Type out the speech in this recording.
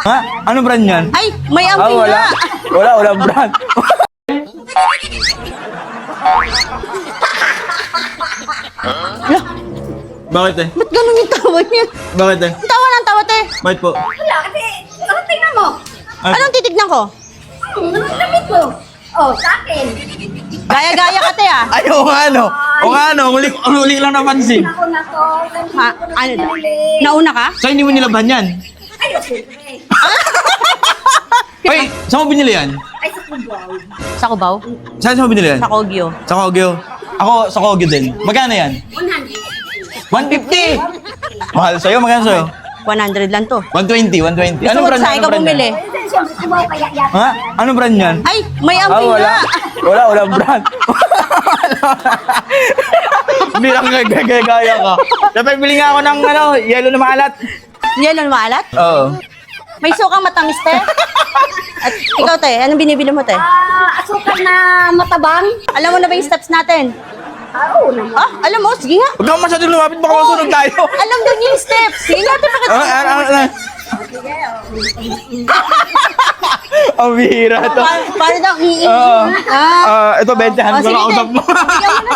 Ha? Ano brand yan? Ay, may amoy wala. nga. Walang brand. Ala, Bakit eh? ba't ganun yung tawa niya? Bakit eh? Ang tawa ng tawa, te. Bakit po? Wala, kasi, tingnan mo. Anong titignan ko? Lamit mo. Oh, sa akin. Gaya-gaya ka, te, ah. Ay, o nga ano. O nga ano, uli lang napansin. Ako na to. Ha, ano daw? Nauna ka? So, hindi mo nilaban yan? Ay, siyempre. Ay, saan mo binili yan? Ay, sa kubaw. Sa Cubao? Saan mo binili yan? Sa Kogyo? Sa Kogyo. Ako, sa Kogyo din. Magkano yan? 100. 150! Mahal sa'yo, magkano sa'yo? 100 lang to. 120, 120. Gusto mo sa ikaw bumili? Ay, siyempre, kubaw kaya yan. Ha? Ano brand yan? Ay, may amoy wala. nga. Walang brand. Bilang gaya ka. Dapat bili nga ako ng yellow na maalat. Yan ang maalat? Oo. May sukang matamis, te. At ikaw, te, anong binibili mo, te? Asukal na matabang. Alam mo na ba yung steps natin? Oo naman. Ah, alam mo? Sige nga. Huwag kang masyadong lumapit, baka masunog tayo. Alam daw niya yung steps. Sige nga, te, pakita. Ang bihira to. Paano daw? Oo. Ito, 20 Oh, ko sige, na te. usap mo. Bigyan mo na